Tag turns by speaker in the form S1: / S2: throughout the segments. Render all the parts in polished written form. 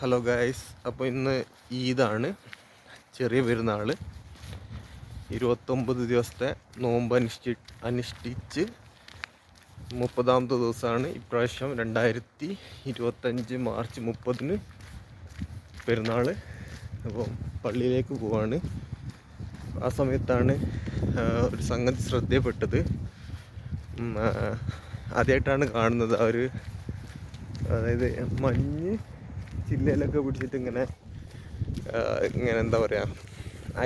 S1: Hello guys, അപ്പോൾ ഇന്ന് ഈദാണ്, ചെറിയ പെരുന്നാൾ. 29 ദിവസത്തെ നോമ്പ് അനുഷ്ഠിച്ച് 30ാമത്തെ ദിവസമാണ് ഇപ്രാവശ്യം 2025 മാർച്ച് 30 പെരുന്നാൾ. അപ്പോൾ പള്ളിയിലേക്ക് പോവാണ്. ആ സമയത്താണ് ഒരു സംഗതി ശ്രദ്ധയപ്പെട്ടത്. ആദ്യമായിട്ടാണ് കാണുന്നത്. അതായത് മഞ്ഞ് ചില്ലയിലൊക്കെ പിടിച്ചിട്ട് ഇങ്ങനെ എന്താ പറയുക,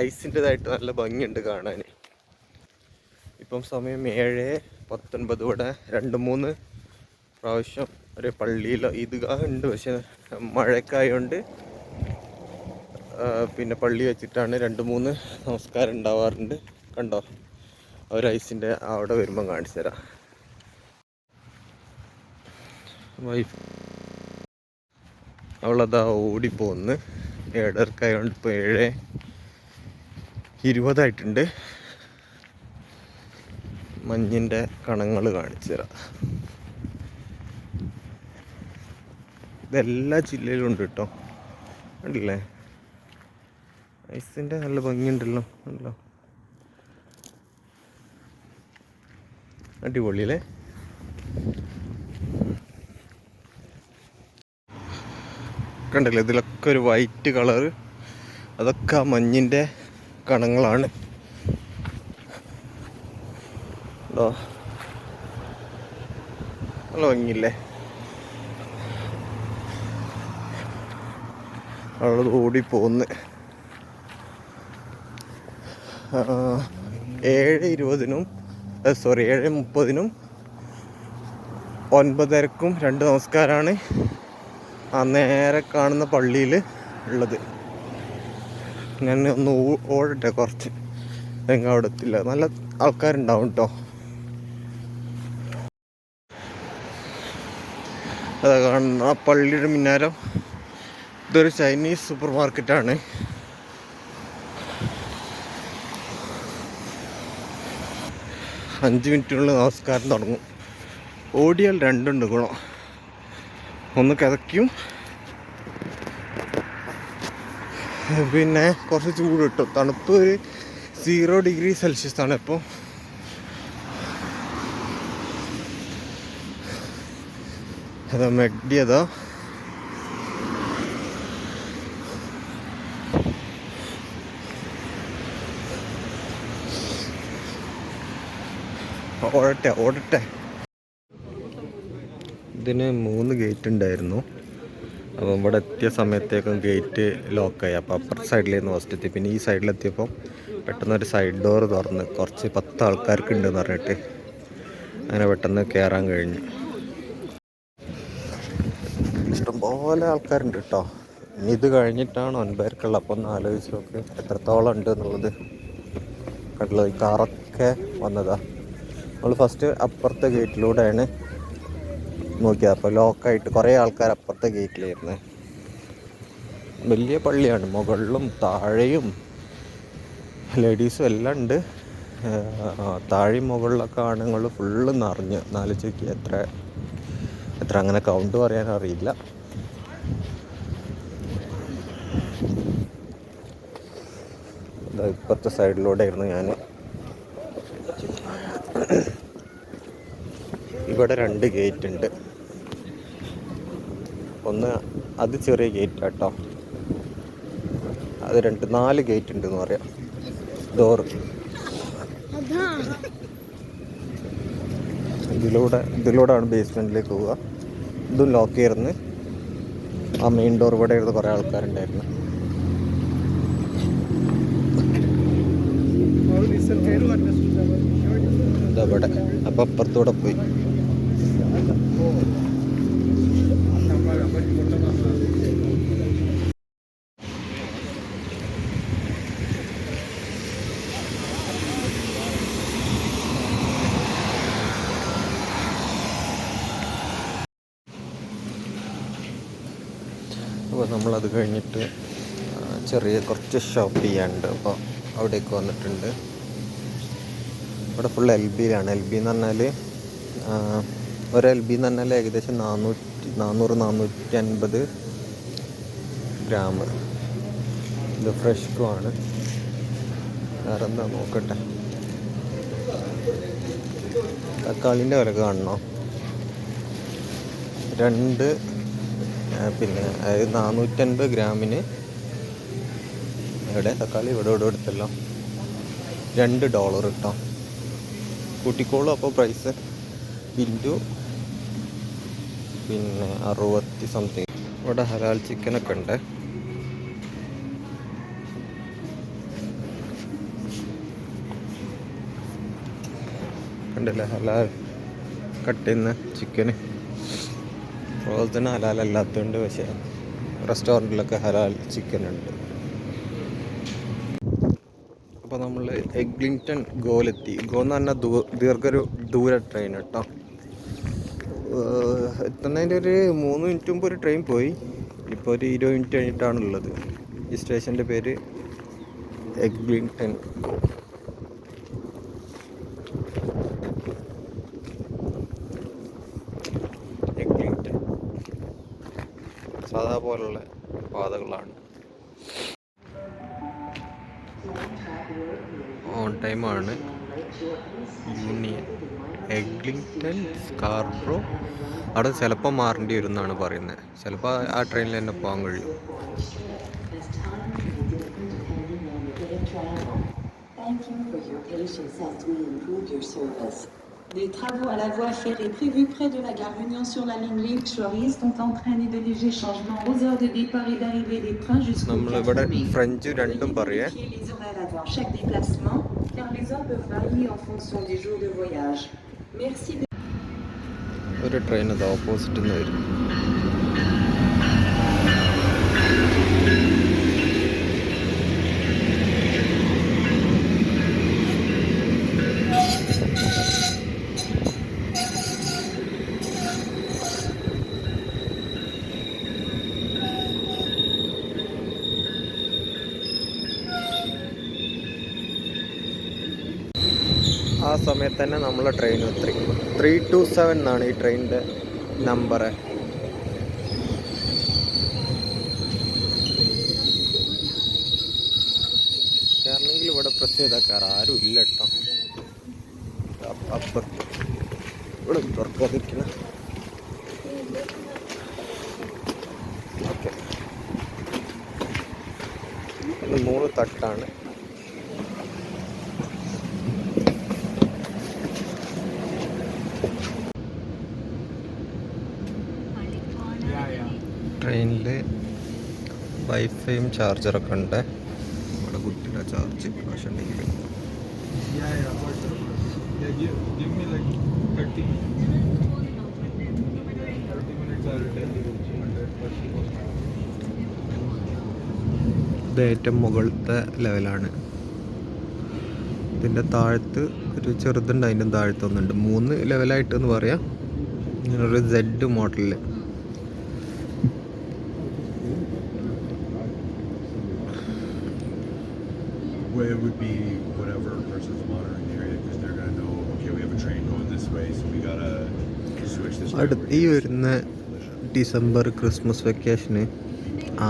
S1: ഐസിൻ്റെതായിട്ട് നല്ല ഭംഗിയുണ്ട് കാണാൻ. ഇപ്പം സമയം 7:19. ഇവിടെ 2-3 പ്രാവശ്യം ഒരു പള്ളിയിൽ ഈദ്ഗാഹ് ഉണ്ട്, പക്ഷെ മഴക്കായതുകൊണ്ട് പിന്നെ പള്ളി വെച്ചിട്ടാണ് 2-3 നമസ്കാരം ഉണ്ടാവാറുണ്ട്. കണ്ടോ, ഒരു ഐസിൻ്റെ അവിടെ വരുമ്പം കാണിച്ചു തരാം. അവളതാ ഓടിപ്പോന്ന്. 7:30 ഇപ്പോൾ 7:20 മഞ്ഞിൻ്റെ കണങ്ങൾ കാണിച്ചു തരാം. ഇതെല്ലാ ജില്ലയിലും ഉണ്ട് കേട്ടോ, കണ്ടില്ലേ? ഐസിൻ്റെ നല്ല ഭംഗിയുണ്ടല്ലോ, ഉണ്ടല്ലോ, അടിപൊളിയല്ലേ? കണ്ടില്ലേ, ഇതിലൊക്കെ ഒരു വൈറ്റ് കളറ്, അതൊക്കെ ആ മഞ്ഞിൻ്റെ കണങ്ങളാണ്. നല്ല ഭംഗിയില്ലേ? അവളത് ഓടിപ്പോന്ന്. 7:20-നും 7:30-നും 9:30-ക്കും 2 നമസ്കാരമാണ് ആ നേരെ കാണുന്ന പള്ളിയിൽ ഉള്ളത്. ഞാൻ ഒന്ന് ഓടട്ടെ കുറച്ച്, അവിടെ എത്തില്ല. നല്ല ആൾക്കാരുണ്ടാവും കേട്ടോ. അതാ കാണുന്ന ആ പള്ളിയുടെ മിന്നാരം. ഇതൊരു ചൈനീസ് സൂപ്പർ മാർക്കറ്റാണ്. അഞ്ച് മിനിറ്റിനുള്ളിൽ നമസ്കാരം തുടങ്ങും. ഓടിയാൽ 2 ഗുണം. ഒന്ന് കിതയ്ക്കും, പിന്നെ കുറച്ച് ചൂട് കിട്ടും. തണുപ്പ് ഒരു 0 ഡിഗ്രി സെൽഷ്യസ് ആണ് ഇപ്പോൾ. അതാ മെഗ്ഡി, അതാ ഓടട്ടെ. ഇതിന് 3 ഗേറ്റ് ഉണ്ടായിരുന്നു. അപ്പം ഇവിടെ എത്തിയ സമയത്തേക്കും ഗേറ്റ് ലോക്കായി. അപ്പോൾ അപ്പുറത്തെ സൈഡിലായിരുന്നു ഫസ്റ്റ് എത്തി. പിന്നെ ഈ സൈഡിലെത്തിയപ്പോൾ പെട്ടെന്നൊരു സൈഡ് ഡോർ തുറന്ന് കുറച്ച് 10 ആൾക്കാർക്ക് ഉണ്ടെന്ന് പറഞ്ഞിട്ട് അങ്ങനെ പെട്ടെന്ന് കയറാൻ കഴിഞ്ഞു. ഇഷ്ടംപോലെ ആൾക്കാരുണ്ട് കേട്ടോ. ഇനി ഇത് കഴിഞ്ഞിട്ടാണ് 9:00-ക്കുള്ള. അപ്പോൾ ഒന്ന് ആലോചിച്ച് നോക്ക് എത്രത്തോളം ഉണ്ട് എന്നുള്ളത്. കണ്ടല്ലോ, ഈ കാറൊക്കെ വന്നതാ. നമ്മൾ ഫസ്റ്റ് അപ്പുറത്തെ ഗേറ്റിലൂടെയാണ് നോക്കിയത്. അപ്പോൾ ലോക്കായിട്ട് കുറേ ആൾക്കാർ അപ്പുറത്തെ ഗേറ്റിലായിരുന്നു. വലിയ പള്ളിയാണ്, മുകളിലും താഴെയും ലേഡീസും എല്ലാം ഉണ്ട്. താഴെയും മുകളിലൊക്കെ ആണുങ്ങൾ ഫുള്ള് നിറഞ്ഞ്. 4 ചുറ്റി എത്ര അങ്ങനെ കൗണ്ട് പറയാനറിയില്ല. ഇപ്പുറത്തെ സൈഡിലൂടെ ആയിരുന്നു ഞാൻ. ഇവിടെ 2 ഗേറ്റ് ഉണ്ട്. ഒന്ന് അത് ചെറിയ ഗേറ്റ് കേട്ടോ, അത് 4 ഗേറ്റ് ഉണ്ടെന്ന് പറയാം, ഡോറ്. ഇതിലൂടെയാണ് ബേസ്മെൻറ്റിലേക്ക് പോവുക. ഇതും ലോക്ക് ചെയ്തിരുന്ന്. ആ മെയിൻ ഡോർ ഇവിടെ ഇരുന്ന് കുറേ ആൾക്കാരുണ്ടായിരുന്നു. ഇതവിടെ. അപ്പം അപ്പുറത്തൂടെ പോയി. അപ്പോൾ നമ്മളത് കഴിഞ്ഞിട്ട് ചെറിയ കുറച്ച് ഷോപ്പ് ചെയ്യാനുണ്ട്. അപ്പോൾ അവിടേക്ക് വന്നിട്ടുണ്ട്. ഇവിടെ ഫുൾ LB യിലാണ്. LB എന്ന് പറഞ്ഞാൽ ഒരു LB എന്ന് പറഞ്ഞാൽ ഏകദേശം 400-450 ഗ്രാം. ഇത് ഫ്രഷ്ക്കും ആണ്. വേറെ എന്താ നോക്കട്ടെ. തക്കാളിൻ്റെ വില കാണണോ? 2 പിന്നെ അതായത് 450 ഗ്രാമിന് ഇവിടെ തക്കാളി ഇവിടെ എടുത്തല്ലോ $2 കേട്ടോ. കൂട്ടിക്കോളും അപ്പോൾ പ്രൈസ് ഇൻറ്റു പിന്നെ 60 സംതിങ്. ഇവിടെ ഹലാൽ ചിക്കനൊക്കെ ഉണ്ട്. കണ്ടില്ലേ, ഹലാൽ കട്ട് ചെയ്യുന്ന ചിക്കന്. ഫ്രോസൺ ഹലാൽ അല്ലാത്തതുണ്ട്, പക്ഷേ റെസ്റ്റോറൻറ്റിലൊക്കെ ഹലാൽ ചിക്കൻ ഉണ്ട്. അപ്പോൾ നമ്മൾ എഗ്ലിങ്ടൺ ഗോയിലെത്തി. ഗോ എന്ന് പറഞ്ഞാൽ ദൂര ട്രെയിൻ കേട്ടോ. എത്തുന്നതിൻ്റെ ഒരു 3 മിനിറ്റ് മുമ്പ് ഒരു ട്രെയിൻ പോയി. ഇപ്പോൾ ഒരു 20 മിനിറ്റ് കഴിഞ്ഞിട്ടാണുള്ളത്. ഈ സ്റ്റേഷൻ്റെ പേര് എഗ്ലിങ്ടൺ ഗോ. എഗ്ലിങ്ടൺ സാധാ പോലുള്ള പാതകളാണ്. ഓൺ ടൈമാണ്. Union Eglinton Scarborough. അവിടെ ചിലപ്പോൾ മാറേണ്ടി വരും എന്നാണ് പറയുന്നത്. ചിലപ്പോൾ ആ ട്രെയിനിൽ തന്നെ പോകാൻ കഴിയും.
S2: Des travaux à la voie ferrée prévus près de la gare Union sur la ligne Lille-Chloris ont entraîné de légers changements aux heures de départ et d'arrivée des trains jusqu'au 4 mai. Vérifiez les horaires avant chaque déplacement, car les heures peuvent varier en fonction des jours de voyage. Merci de...
S1: ഒരു train അത് opposite നിന്ന് വരും. ആ സമയത്ത് തന്നെ നമ്മളെ train 327 എന്നാണ് ഈ ട്രെയിനിൻ്റെ നമ്പർ. കയറണമെങ്കിൽ ഇവിടെ പ്രസ് ചെയ്താൽ കയറാം. ആരും ഇല്ല കേട്ടോ. അപ്പുറത്ത് ഇവിടെ തുറക്കാതിരിക്കണം. ഓക്കെ, 3 തട്ടാണ്. ട്രെയിനിൽ വൈഫൈയും ചാർജറൊക്കെ ഉണ്ട്. ഇവിടെ കുട്ടിയുടെ ചാർജ് ആവശ്യമുണ്ടെങ്കിൽ ഇത് ഏറ്റവും മുകളിലത്തെ ലെവലാണ്. ഇതിൻ്റെ താഴത്ത് ഒരു ചെറുതുണ്ട്, അതിൻ്റെ താഴത്തൊന്നുണ്ട്. 3 ലെവലായിട്ടെന്ന് പറയാം. ഇങ്ങനൊരു Z മോഡലിൽ.
S3: It would be whatever person's monitoring the area, because they're going to know, okay, we have a train going this way, so we got to switch this.
S1: അടുത്ത ഈ വരുന്ന ഡിസംബർ ക്രിസ്മസ് വെക്കേഷന്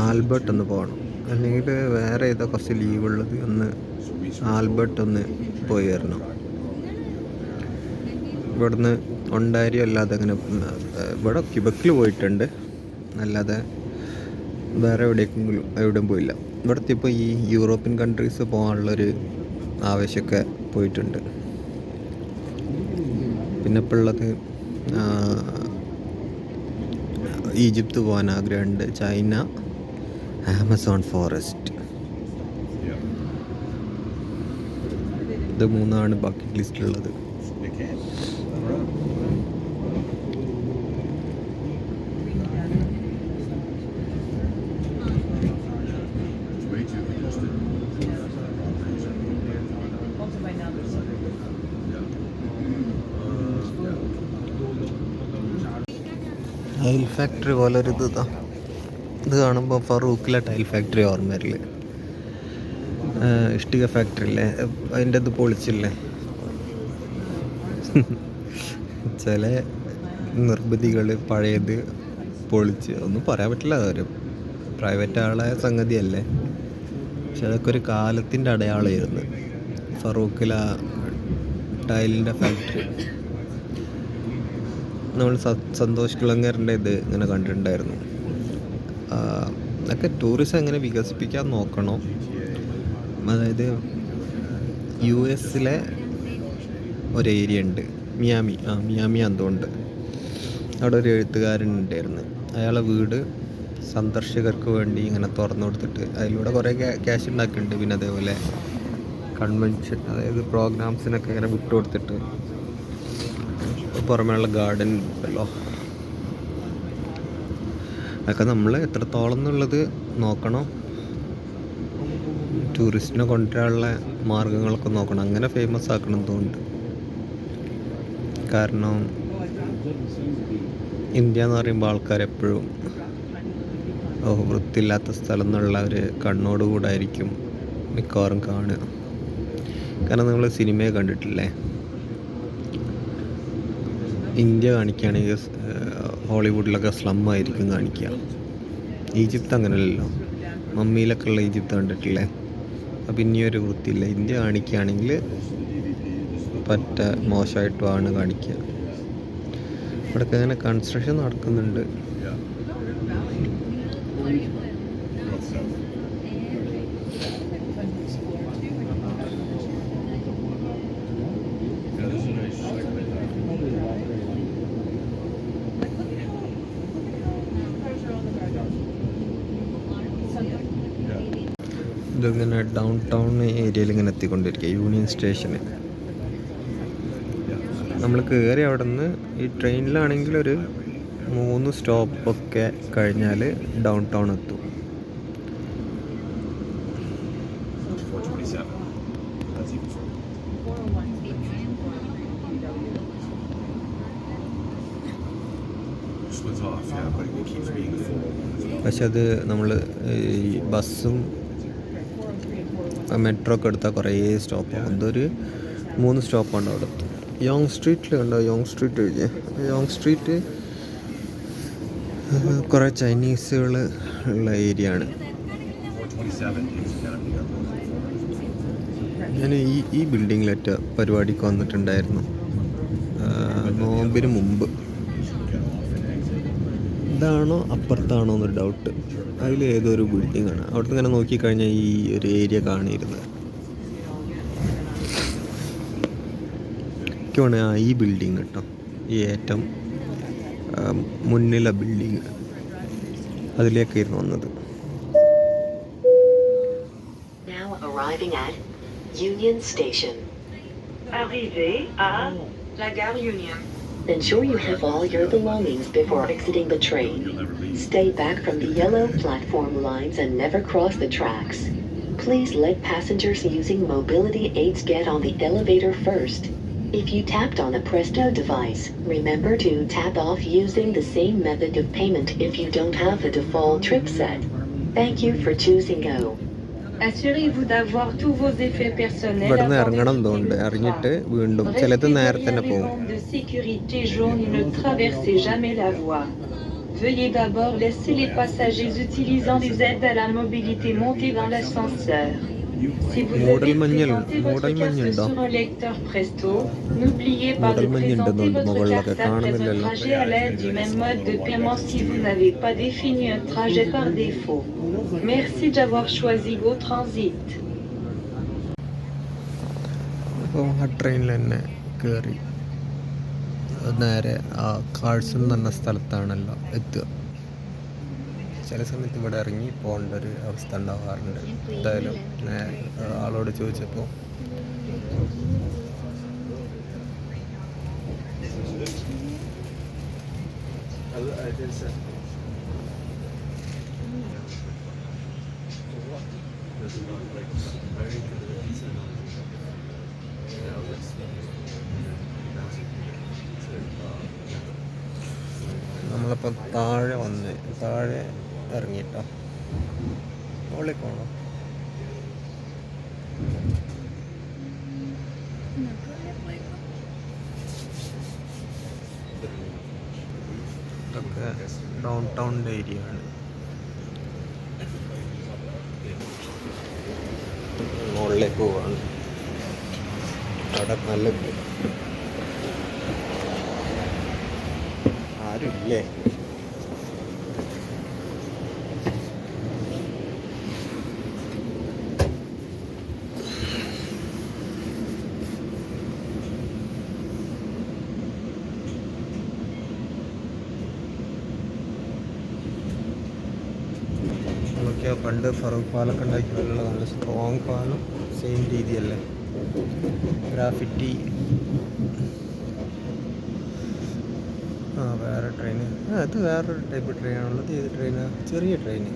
S1: ആൽബർട്ട് ഒന്ന് പോകണം. അല്ലെങ്കിൽ വേറെ ഏതാ കുറച്ച് ലീവുള്ളത്, ഒന്ന് ആൽബർട്ട് ഒന്ന് പോയി വരണം. ഇവിടുന്ന് ഒണ്ടാരിയോ അല്ലാതെ അങ്ങനെ ഇവിടെ ക്യുബക്കിൽ പോയിട്ടുണ്ട്, അല്ലാതെ വേറെ എവിടെയും പോയില്ല. ഇവിടുത്തെ ഇപ്പോൾ ഈ യൂറോപ്യൻ കൺട്രീസ് പോകാനുള്ളൊരു ആവശ്യമൊക്കെ പോയിട്ടുണ്ട്. പിന്നെ ഇപ്പോൾ ഉള്ളത് ഈജിപ്ത് പോകാൻ ആഗ്രഹമുണ്ട്, ചൈന, ആമസോൺ ഫോറസ്റ്റ്. ഇത് 3 ബക്കറ്റ് ലിസ്റ്റിലുള്ളത്. ടൈൽ ഫാക്ടറി പോലൊരു ഇത് കാണുമ്പോൾ ഫറൂഖിലെ ടൈൽ ഫാക്ടറി ഓർമ്മ വരില്ലേ? ഇഷ്ടിക ഫാക്ടറി അല്ലേ, അതിൻ്റെ ഇത് പൊളിച്ചില്ലേ? ചില നിർമ്മിതികൾ പഴയത് പൊളിച്ച് ഒന്നും പറയാൻ പറ്റില്ല. ഒരു പ്രൈവറ്റ് ആളെ സംഗതിയല്ലേ, പക്ഷെ അതൊക്കെ ഒരു കാലത്തിൻ്റെ അടയാളമായിരുന്നു. ഫറൂഖില ടൈലിൻ്റെ ഫാക്ടറി. നമ്മൾ സന്തോഷ് കിളങ്ങറിൻ്റെ ഇത് ഇങ്ങനെ കണ്ടിട്ടുണ്ടായിരുന്നു. അതൊക്കെ ടൂറിസം എങ്ങനെ വികസിപ്പിക്കാൻ നോക്കണം. അതായത് US-ലെ ഒരു ഏരിയ ഉണ്ട്, മിയാമി എന്തുകൊണ്ട്, അവിടെ ഒരു എഴുത്തുകാരൻ ഉണ്ടായിരുന്നു. അയാളെ വീട് സന്ദർശകർക്ക് വേണ്ടി ഇങ്ങനെ തുറന്നു കൊടുത്തിട്ട് അതിലൂടെ കുറേ ക്യാഷ് ഉണ്ടാക്കിയിട്ടുണ്ട്. പിന്നെ അതേപോലെ കൺവെൻഷൻ, അതായത് പ്രോഗ്രാംസിനൊക്കെ ഇങ്ങനെ വിട്ടുകൊടുത്തിട്ട് പുറമേയുള്ള ഗാർഡൻ ഉണ്ടല്ലോ, അതൊക്കെ നമ്മൾ എത്രത്തോളം എന്നുള്ളത് നോക്കണം. ടൂറിസ്റ്റിനെ കൊണ്ടുവരാനുള്ള മാർഗങ്ങളൊക്കെ നോക്കണം, അങ്ങനെ ഫേമസ് ആക്കണം തോന്നുന്നുണ്ട്. കാരണം ഇന്ത്യ എന്ന് പറയുമ്പോൾ ആൾക്കാരെപ്പോഴും വൃത്തിയില്ലാത്ത സ്ഥലം എന്നുള്ള ഒരു കണ്ണോടുകൂടായിരിക്കും മിക്കവാറും കാണുക. കാരണം നിങ്ങൾ സിനിമയെ കണ്ടിട്ടില്ലേ, ഇന്ത്യ കാണിക്കുകയാണെങ്കിൽ ഹോളിവുഡിലൊക്കെ സ്ലം ആയിരിക്കും കാണിക്കുക. ഈജിപ്ത് അങ്ങനെയല്ലല്ലോ, മമ്മിയിലൊക്കെ ഉള്ള ഈജിപ്ത് കണ്ടിട്ടില്ലേ, അപ്പം ഇനിയൊരു വൃത്തിയില്ല. ഇന്ത്യ കാണിക്കുകയാണെങ്കിൽ പറ്റ മോശമായിട്ടുമാണ് കാണിക്കുക. ഇവിടെയൊക്കെ അങ്ങനെ കൺസ്ട്രക്ഷൻ നടക്കുന്നുണ്ട്. ഇതിങ്ങനെ ഡൗൺ ടൗൺ ഏരിയയിൽ ഇങ്ങനെ എത്തിക്കൊണ്ടിരിക്കുക, യൂണിയൻ സ്റ്റേഷന്. നമ്മൾ കയറി അവിടെ നിന്ന് ഈ ട്രെയിനിലാണെങ്കിൽ ഒരു 3 സ്റ്റോപ്പൊക്കെ കഴിഞ്ഞാൽ ഡൗൺ ടൗൺ എത്തും. പക്ഷെ അത് നമ്മൾ ഈ ബസ്സും മെട്രോ ഒക്കെ എടുത്താൽ കുറേ സ്റ്റോപ്പാണ്. അതൊരു 3 സ്റ്റോപ്പുണ്ട് അവിടെ എത്തും. യോങ് സ്ട്രീറ്റിൽ കണ്ടോ, യോങ് സ്ട്രീറ്റ് എഴുതിയ യോങ് സ്ട്രീറ്റ് കുറേ ചൈനീസുകൾ ഉള്ള ഏരിയ ആണ്. ഞാൻ ഈ ബിൽഡിങ്ങിലേറ്റ പരിപാടിക്ക് വന്നിട്ടുണ്ടായിരുന്നു നോമ്പിന് മുമ്പ്. ഇതാണോ അപ്പുറത്താണോ എന്നൊരു ഡൗട്ട്. അതിൽ ഏതൊരു ബിൽഡിങ്ങാണ്. അവിടുന്ന് ഇങ്ങനെ നോക്കിക്കഴിഞ്ഞാൽ ഈ ഒരു ഏരിയ കാണിയിരുന്നത്. എനിക്ക് വേണേൽ ഈ ബിൽഡിങ് കേട്ടോ, ഈ ഏറ്റവും മുന്നിലെ ബിൽഡിങ്, അതിലേക്കായിരുന്നു വന്നത്.
S4: Now arriving at Union Station.
S2: Arrivé à la gare Union.
S4: Ensure you have all your belongings before exiting the train. Stay back from the yellow platform lines and never cross the tracks. Please let passengers using mobility aids get on the elevator first. If you tapped on a Presto device, remember to tap off using the same method of payment if you don't have a default trip set. Thank you for choosing Go.
S2: Assurez-vous d'avoir tous vos effets personnels.
S1: ഇവിടുന്ന് ഇറങ്ങണം തോന്നുന്നുണ്ട്, ഇറങ്ങിയിട്ട് വീണ്ടും ചിലത് നേരെ തന്നെ പോകും.
S2: de sécurité jaune et ne traversez jamais la voie. Veuillez d'abord laisser les passagers utilisant les aides à la mobilité monter dans l'ascenseur. Si vous avez présenté votre carte sur un lecteur Presto, n'oubliez pas de présenter votre carte après un trajet à l'aide du même mode de paiement si vous n'avez pas défini un trajet par défaut. Merci d'avoir choisi Go Transit.
S1: അപ്പോൾ ആ ട്രെയിനിൽ തന്നെ കയറി നേരെ ആ Carson എന്ന സ്ഥലത്താണല്ലോ എത്തുക. ചില സമയത്ത് ഇവിടെ ഇറങ്ങി പോകേണ്ട ഒരു അവസ്ഥ ഉണ്ടാവാറുണ്ട്. എന്തായാലും ആളോട് ചോദിച്ചപ്പോൾ നമ്മളിപ്പോൾ താഴെ ഇറങ്ങിയിട്ടോ, മുകളിൽ പോകണം. ഇതൊക്കെ ഡൗൺ ടൗണിൻ്റെ ഏരിയ ആണ്. മുകളിലേക്ക് പോവാണ്. അവിടെ നല്ല വ്യൂ. ആരുമില്ലേ? നോക്കിയാൽ പണ്ട് ഫറൂഖ് പാലൊക്കെ ഉണ്ടാക്കിയുള്ള നല്ല സ്ട്രോങ് പാലം സെയിം രീതിയല്ലേ. ഗ്രാഫിറ്റി. വേറെ ട്രെയിന്. അത് വേറൊരു ടൈപ്പ് ട്രെയിനാണുള്ളത്. ഏത് ട്രെയിനാണ്? ചെറിയ ട്രെയിന്.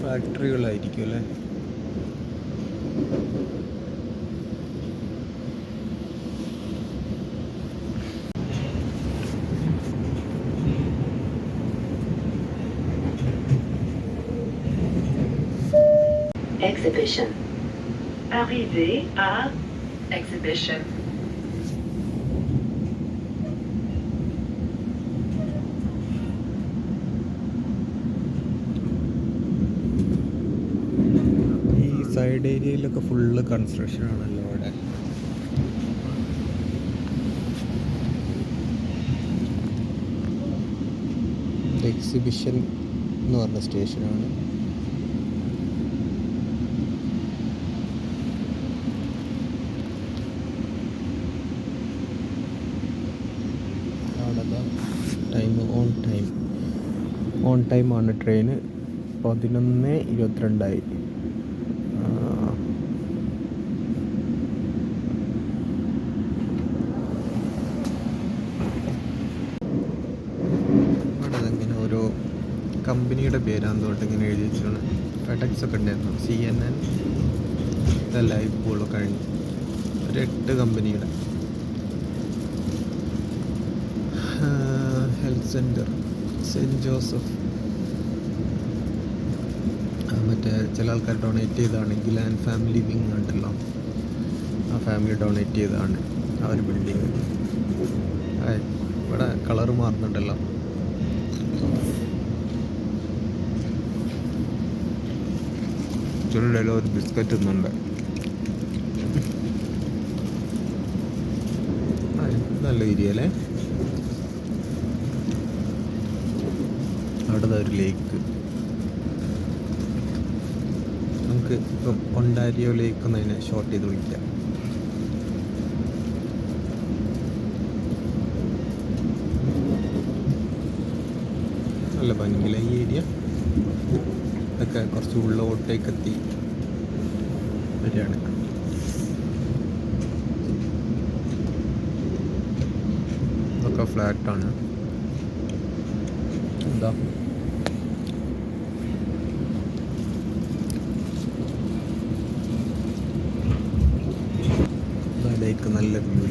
S1: ഫാക്ടറികളായിരിക്കും അല്ലേ.
S4: Exhibition.
S5: Arrivée à Exhibition.
S1: ഈ സൈഡ് ഏരിയയിലൊക്കെ ഫുള്ള് കൺസ്ട്രക്ഷൻ ആണല്ലോ അവിടെ. എക്സിബിഷൻ എന്ന് പറഞ്ഞ സ്റ്റേഷനാണ്. ടൈം ഓൺ ടൈമാണ് ട്രെയിന്. 11:22. അതെങ്ങനെ ഓരോ കമ്പനിയുടെ പേരാണെന്നുകൊണ്ട് ഇങ്ങനെ എഴുതി വെച്ചാണ്. ഫെഡെക്സ് ഒക്കെ ഉണ്ടായിരുന്നു. CNN, ഇതെല്ലാം ഇപ്പോൾ കഴിഞ്ഞു. ഒരു 8 കമ്പനിയുടെ. ഹെൽത്ത് സെൻറ്റർ, സെൻറ്റ് ജോസഫ്, മറ്റേ ചില ആൾക്കാർ ഡൊണേറ്റ് ചെയ്തതാണ്. ഗിലാൻ ഫാമിലി വിങ് ഉണ്ടല്ലോ, ആ ഫാമിലി ഡൊണേറ്റ് ചെയ്തതാണ് ആ ഒരു ബിൽഡിങ്. ഇവിടെ കളറ് മാറുന്നുണ്ടല്ലോ. ചുരുടെല്ലാം ഒരു ബിസ്ക്കറ്റ് ഒന്നുണ്ട്. നല്ല ഏരിയ അല്ലേ. അവിടെ ഒരു ലേക്ക്. നമുക്ക് ഇപ്പം ഒണ്ടാരിയോ ലേക്ക് എന്നതിനെ ഷോർട്ട് ചെയ്ത് വിളിക്കാം. നല്ല ഭംഗിയില്ല ഈ ഏരിയ. ഇതൊക്കെ കുറച്ച് ഉള്ളോട്ടേക്ക് എത്തി വരികയാണ്. ഇതൊക്കെ ഫ്ലാറ്റാണ്. എന്താ ലേക്ക് നല്ല വ്യൂ.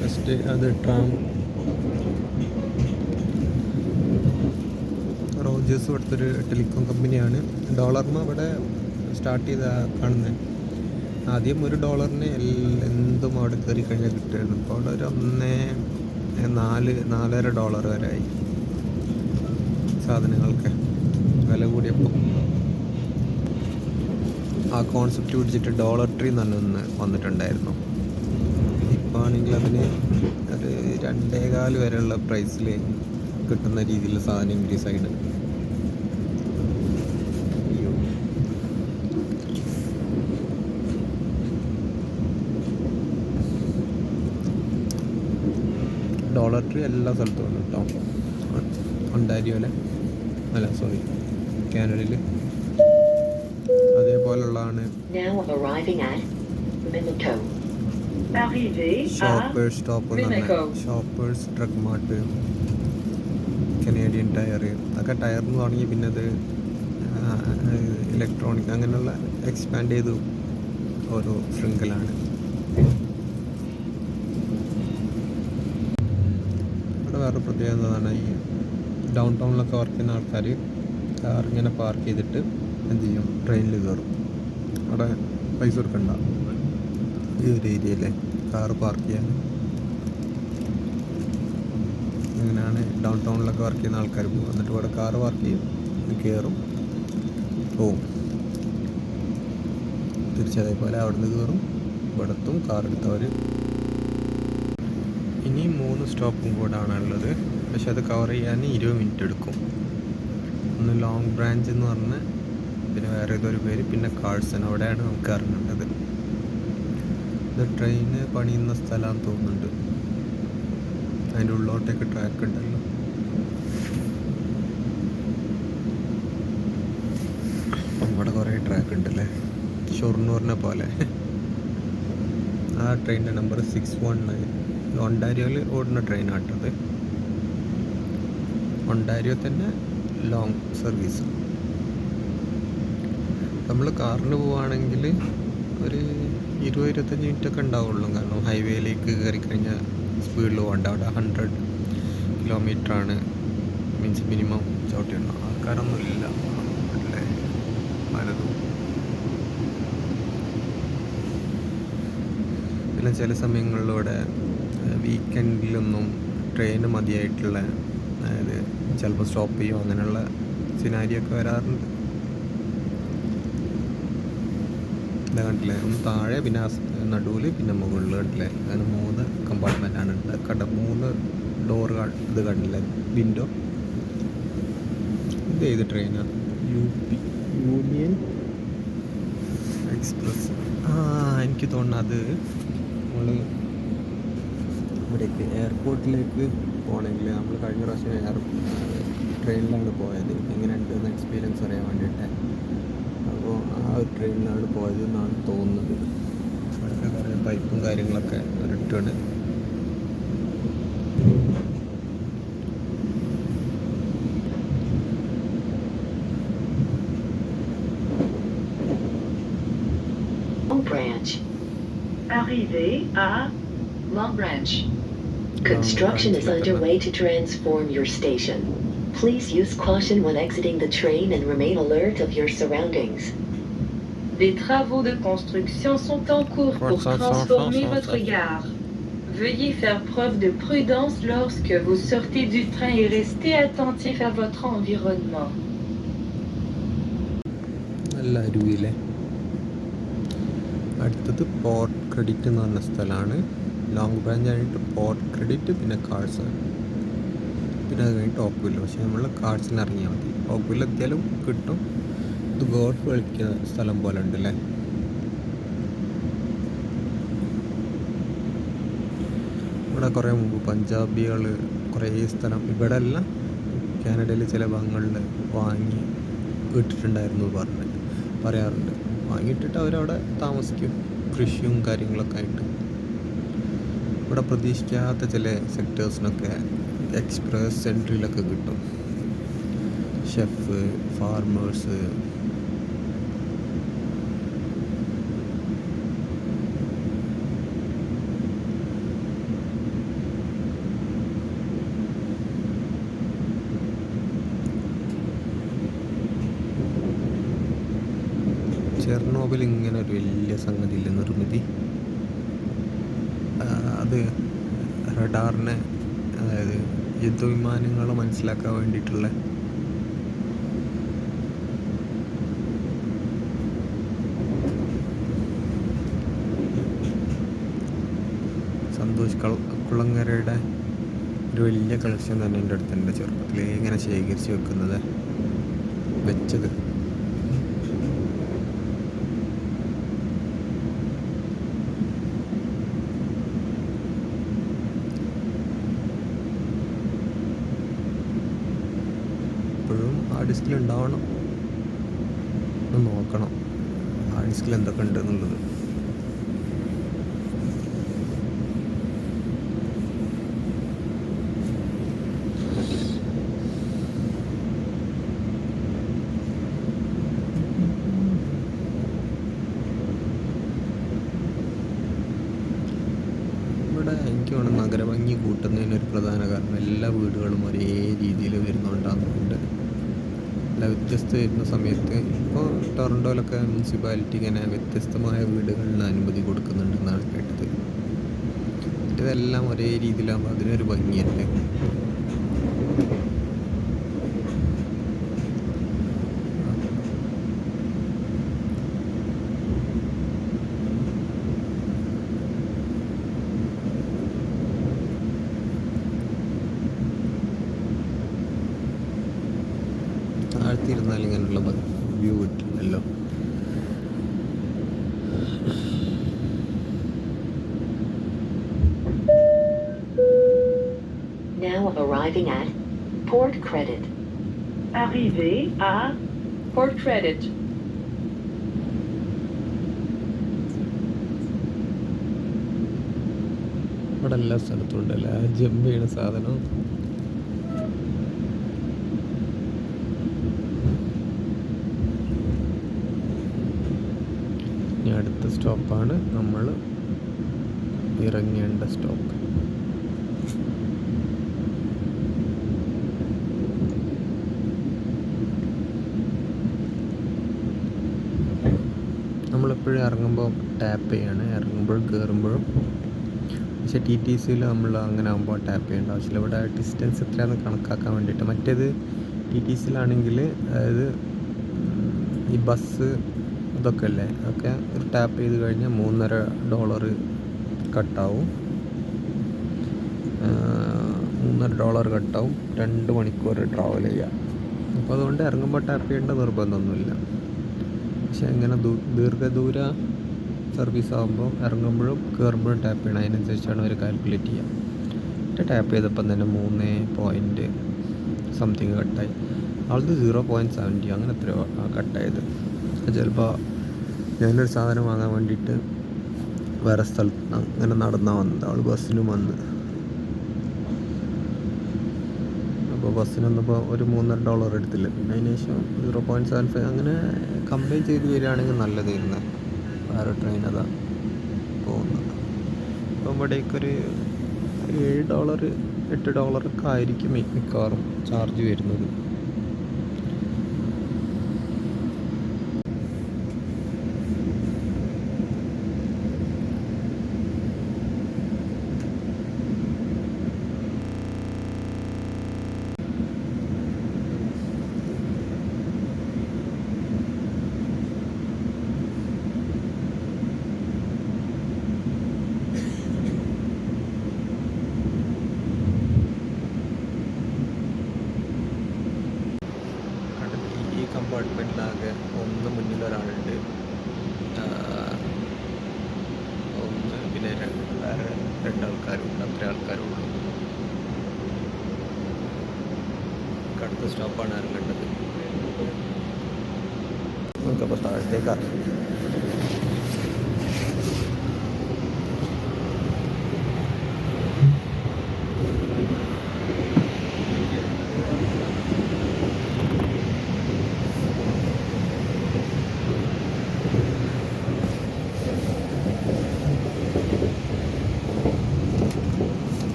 S1: ഫസ്റ്റ് അത് ട്രാം റോജേഴ്സ് കൊടുത്തൊരു ടെലികോം കമ്പനിയാണ്. ഡോളറിന് ഇവിടെ സ്റ്റാർട്ട് ചെയ്ത കാണുന്നത്. ആദ്യം $1 എന്തും അവിടെ കയറി കഴിഞ്ഞാൽ കിട്ടുമായിരുന്നു. ഇപ്പോൾ അവിടെ ഒരു $4.5 വരെ ആയി സാധനങ്ങൾക്ക് വില കൂടിയപ്പോൾ. ആ കോൺസെപ്റ്റ് പിടിച്ചിട്ട് ഡോളർ ട്രീ നല്ലൊന്ന് വന്നിട്ടുണ്ടായിരുന്നു. ഇപ്പോൾ ആണെങ്കിൽ അതിന് ഒരു 2.25 വരെയുള്ള പ്രൈസിൽ കിട്ടുന്ന രീതിയിലുള്ള സാധനം ഇൻക്രീസ് ആയിട്ട്. ഡോളർ ട്രീ എല്ലാ സ്ഥലത്തും ഉണ്ട് കേട്ടോ. ഒണ്ടാരിയോയിലെ കാനഡയിൽ അതേപോലുള്ളതാണ്. ഷോപ്പേഴ്സ് സ്റ്റോപ്പ് എന്ന് പറഞ്ഞാൽ shoppers drug mart, Canadian tire. അതൊക്കെ ടയറിന് തുടങ്ങി പിന്നെ അത് ഇലക്ട്രോണിക് അങ്ങനെയുള്ള എക്സ്പാൻഡ് ചെയ്തു ഓരോ ശൃംഖലാണ്. ഇവിടെ വേറെ പ്രത്യേകത എന്താണ്, ഈ ഡൗൺ ടൗണിലൊക്കെ വർക്ക് ചെയ്യുന്ന ആൾക്കാർ കാർ ഇങ്ങനെ പാർക്ക് ചെയ്തിട്ട് എന്ത് ചെയ്യും, ട്രെയിനിൽ കയറും. അവിടെ പൈസ കൊടുക്കണ്ട. ഈ ഒരു ഏരിയയിലെ കാറ് പാർക്ക് ചെയ്യാൻ ഇങ്ങനെയാണ് ഡൗൺ ടൗണിലൊക്കെ വർക്ക് ചെയ്യുന്ന ആൾക്കാർ പോകും. എന്നിട്ട് ഇവിടെ കാറ് പാർക്ക് ചെയ്യും, കയറും, പോവും. തിരിച്ചതേപോലെ അവിടുന്ന് കയറും, ഇവിടത്തും കാർ എടുത്തവർ. ഇനി 3 സ്റ്റോപ്പും കൂടാണ് ഉള്ളത്. പക്ഷെ അത് കവർ ചെയ്യാൻ 20 മിനിറ്റ് എടുക്കും. ഒന്ന് ലോങ് ബ്രാഞ്ച് എന്ന് പറഞ്ഞ്, പിന്നെ വേറെ ഏതൊരു പേര്, പിന്നെ കാഴ്സൺ, അവിടെയാണ് നമുക്ക് ഇറങ്ങേണ്ടത്. ഇത് ട്രെയിന് പണിയുന്ന സ്ഥലമാണെന്ന് തോന്നുന്നുണ്ട്. അതിൻ്റെ ഉള്ളോട്ടേക്ക് ട്രാക്ക് ഉണ്ടല്ലോ. ഇവിടെ കുറേ ട്രാക്ക് ഉണ്ടല്ലേ, ഷൊർണൂറിനെ പോലെ. ആ ട്രെയിനിൻ്റെ നമ്പർ 619. ഒണ്ടാരിയോയിൽ ഓടുന്ന ട്രെയിനാട്ടത്. ഒണ്ടാരിയോ തന്നെ ലോങ് സർവീസ്. നമ്മൾ കാറിന് പോവുകയാണെങ്കിൽ ഒരു 20-25 മിനിറ്റൊക്കെ ഉണ്ടാവുള്ളൂ. കാരണം ഹൈവേയിലേക്ക് കയറി കഴിഞ്ഞാൽ സ്പീഡിൽ പോകണ്ട. അവിടെ 100 കിലോമീറ്ററാണ് മീൻസ് മിനിമം ചവിട്ടിയുണ്ടോ. ആൾക്കാരൊന്നും ഇല്ല അല്ലേ പലതും. പിന്നെ ചില സമയങ്ങളിലൂടെ വീക്കെൻഡിലൊന്നും ട്രെയിന് മതിയായിട്ടുള്ള, അതായത് ചിലപ്പോൾ സ്റ്റോപ്പ് ചെയ്യുമോ, അങ്ങനെയുള്ള സിനാരിയോ ഒക്കെ വരാറുണ്ട്. ഇതാ കണ്ടില്ലേ, ഒന്ന് താഴെ, പിന്നെ നടുവിൽ, പിന്നെ മുകളിൽ കണ്ടില്ലേ. അങ്ങനെ 3 കമ്പാർട്ട്മെൻറ്റാണ് ഉണ്ട്. 3 ഡോറുകൾ. ഇത് കണ്ടില്ലേ, വിൻഡോ. ഇത് ഏത് ട്രെയിനാണ്? UP union express. എനിക്ക് തോന്നുന്നു അത് നമ്മൾ ഇവിടേക്ക് എയർപോർട്ടിലേക്ക് പോകണമെങ്കിൽ, നമ്മൾ കഴിഞ്ഞ പ്രാവശ്യം ട്രെയിനിലാണ് പോയത്. എങ്ങനെയുണ്ടെന്ന് എക്സ്പീരിയൻസ് അറിയാൻ വേണ്ടിയിട്ട്. അപ്പോൾ ആ ഒരു ട്രെയിനിലാണ് പോയത് എന്നാണ് തോന്നുന്നത്. അവിടെ കുറേ പൈപ്പും കാര്യങ്ങളൊക്കെ ഇട്ടാണ്.
S4: Branch.
S5: Arrivée à Long Branch.
S4: Construction is underway to transform your station. Please use caution when exiting the train and remain alert of your surroundings.
S5: Des travaux de construction sont en cours pour transformer votre gare. Veuillez faire preuve de prudence lorsque vous sortez du train et restez attentif à votre environnement.
S1: നല്ല അരുവിയിലെ അടുത്തത് port credit എന്ന് പറഞ്ഞ സ്ഥലമാണ്. Long branch ആയിട്ട് port credit, പിന്നെ Carson, പിന്നെ അത് കഴിഞ്ഞിട്ട് ഓക്വില്ല. പക്ഷേ നമ്മൾ കാഴ്സൺ ഇറങ്ങിയാൽ മതി. ഓക്വില്ല എത്തിയാലും കിട്ടും. ഇത് ഗോൾഫ് കളിക്കുന്ന സ്ഥലം പോലെ ഉണ്ടല്ലേ. ഇവിടെ കുറേ മുമ്പ് പഞ്ചാബികൾ കുറേ സ്ഥലം, ഇവിടെ എല്ലാം കാനഡയിൽ ചില ഭാഗങ്ങളിൽ വാങ്ങി ഇട്ടിട്ടുണ്ടായിരുന്നു പറയാറുണ്ട്. വാങ്ങിയിട്ടിട്ട് അവരവിടെ താമസിക്കും, കൃഷിയും കാര്യങ്ങളൊക്കെ ആയിട്ട്. ഇവിടെ പ്രതീക്ഷിക്കാത്ത ചില സെക്ടേഴ്സിനൊക്കെ എക്സ്പ്രസ് എൻട്രിയിലൊക്കെ കിട്ടും. ഷെഫ്, ഫാർമേഴ്സ്, ചെർണോബിൽ ഇങ്ങനെ ഒരു വലിയ സംഗതി ഇല്ല, നിർമ്മിതി. അത് റഡാറിനെ, അതായത് യുദ്ധവിമാനങ്ങളെ മനസ്സിലാക്കാൻ വേണ്ടിയിട്ടുള്ള സന്തോഷ് കുളങ്ങരയുടെ ഒരു വലിയ കളക്ഷൻ തന്നെ എൻ്റെ അടുത്തുണ്ട്. ചെറുപ്പത്തിലേ ഇങ്ങനെ ശേഖരിച്ച് വെച്ചത്. ഇപ്പോഴും ആ ഡിസ്കിൽ ഉണ്ടാവണം, ഒന്ന് നോക്കണം ആ ഡിസ്കിൽ എന്തൊക്കെ ഉണ്ട് എന്നുള്ളത്. ഇവിടെ എനിക്ക് തോന്നുന്നു നഗരഭംഗി കൂട്ടുന്നതിനൊരു പ്രധാന കാരണം എല്ലാ വീടുകളും ഒരേ രീതിയിൽ വരുന്നുണ്ടാകുന്നുണ്ട്. അല്ല വ്യത്യസ്ത വരുന്ന സമയത്ത് ഇപ്പോൾ ടൊറൻറ്റോയിലൊക്കെ മുനിസിപ്പാലിറ്റി ഇങ്ങനെ വ്യത്യസ്തമായ വീടുകളിന് അനുമതി കൊടുക്കുന്നുണ്ടെന്നാണ് കേട്ടത്. ഇതെല്ലാം ഒരേ രീതിയിലാകുമ്പോൾ അതിനൊരു ഭംഗിയല്ലേ. താഴ്ത്തിരുന്നാൽ ഇങ്ങനെയുള്ള വ്യൂ കിട്ടില്ലല്ലോ.
S4: Now arriving at Port Credit.
S5: Arrivé à Port Credit.
S1: ഇവിടെ എല്ലാ സ്ഥലത്തും ഉണ്ടല്ലോ ആ ജമ്പ് ചെയ്യണ സാധനം. ഇനി അടുത്ത സ്റ്റോപ്പാണ് നമ്മൾ ഇറങ്ങേണ്ട സ്റ്റോപ്പ്. നമ്മളെപ്പോഴും ഇറങ്ങുമ്പോൾ ടാപ്പ് ചെയ്യാണ്, ഇറങ്ങുമ്പോഴും കയറുമ്പോഴും. പക്ഷേ TTCയിൽ നമ്മൾ അങ്ങനെ ആകുമ്പോൾ ടാപ്പ് ചെയ്യേണ്ട ആവശ്യമില്ല. ഇവിടെ ഡിസ്റ്റൻസ് എത്രയാണെന്ന് കണക്കാക്കാൻ വേണ്ടിയിട്ട്. മറ്റേത് TTCയിലാണെങ്കിൽ അതായത് ഈ ബസ് ഇതൊക്കെ അല്ലേ, അതൊക്കെ ഒരു ടാപ്പ് ചെയ്ത് കഴിഞ്ഞാൽ $3.5 കട്ടാവും. $3.5 കട്ടാവും. 2 മണിക്കൂർ ട്രാവൽ ചെയ്യാം. അപ്പോൾ അതുകൊണ്ട് ഇറങ്ങുമ്പോൾ ടാപ്പ് ചെയ്യേണ്ട നിർബന്ധമൊന്നുമില്ല. പക്ഷേ ഇങ്ങനെ ദീർഘദൂര സർവീസ് ആകുമ്പോൾ ഇറങ്ങുമ്പോഴും കയറുമ്പോഴും ടാപ്പ് ചെയ്യണം. അതിനനുസരിച്ചാണ് അവർ കാൽക്കുലേറ്റ് ചെയ്യുക. എന്നിട്ട് ടാപ്പ് ചെയ്തപ്പം തന്നെ 3.something കട്ടായി. ആളത് 0.70 അങ്ങനെ എത്രയോ കട്ടായത്. ചിലപ്പോൾ ഞാനൊരു സാധനം വാങ്ങാൻ വേണ്ടിയിട്ട് വേറെ സ്ഥലത്ത് അങ്ങനെ നടന്നാൽ വന്നത്. അവൾ ബസ്സിനും വന്ന്. അപ്പോൾ ബസ്സിന് വന്നപ്പോൾ ഒരു $3.5 എടുത്തില്ല. പിന്നെ അതിന് ശേഷം 0.75 അങ്ങനെ കമ്പയർ ചെയ്ത് വരികയാണെങ്കിൽ നല്ലതായിരുന്നു. വേറെ ട്രെയിൻ അതാ പോകുന്നത്. അപ്പോൾ ഇവിടേക്കൊരു $7 $8 ഒക്കെ ആയിരിക്കും മിക്കവാറും ചാർജ് വരുന്നത്. കമ്പാർട്ട്മെൻറ്റിലാകെ ഒന്ന് മുന്നിൽ ഒരാളുണ്ട്, ഒന്ന് പിന്നെ വേറെ 2 ആൾക്കാരുണ്ട്. അത്ര ആൾക്കാരുള്ളൂ. അടുത്ത സ്റ്റോപ്പാണ് ഇറങ്ങേണ്ടത്. നമുക്കപ്പോൾ താഴത്തേക്കാണ്.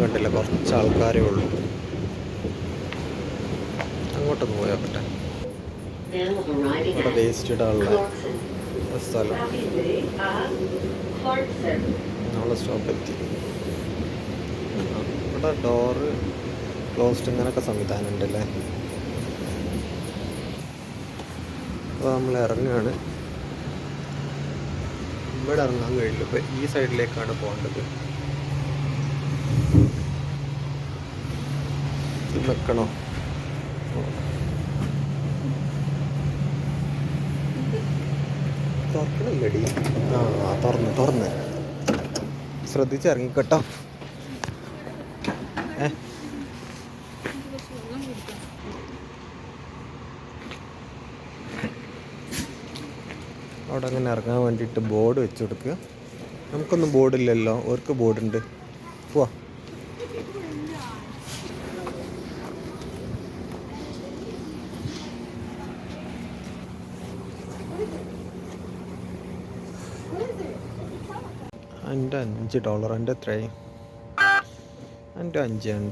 S1: കണ്ടില്ല, കുറച്ച് ആൾക്കാരേ ഉള്ളൂ. അങ്ങോട്ടൊന്ന് പോയാട്ടെ. ഇവിടെ വേസ്റ്റ് ഇടാനുള്ള സ്ഥലം. നമ്മളെ സ്റ്റോപ്പ് എത്തി. ഇവിടെ ഡോറ് ക്ലോസ്ഡ് ഇങ്ങനെയൊക്കെ സംവിധാനം ഉണ്ടല്ലേ. അപ്പോൾ നമ്മൾ ഇറങ്ങുകയാണ്. ഇവിടെ ഇറങ്ങാൻ കഴിയില്ല. ഇപ്പോൾ ഈ സൈഡിലേക്കാണ് പോകേണ്ടത്. വെക്കണോ? തുറക്കണില്ലടി. തുറന്ന് ശ്രദ്ധിച്ചിറങ്ങിക്കട്ടോ. അവിടെ അങ്ങനെ ഇറങ്ങാൻ വേണ്ടിയിട്ട് ബോർഡ് വെച്ച് കൊടുക്കുക. നമുക്കൊന്നും ബോർഡില്ലല്ലോ, അവർക്ക് ബോർഡുണ്ട്. പോവാ. എൻ്റെ $5 എൻ്റെ എത്രയായി? എൻ്റെ 5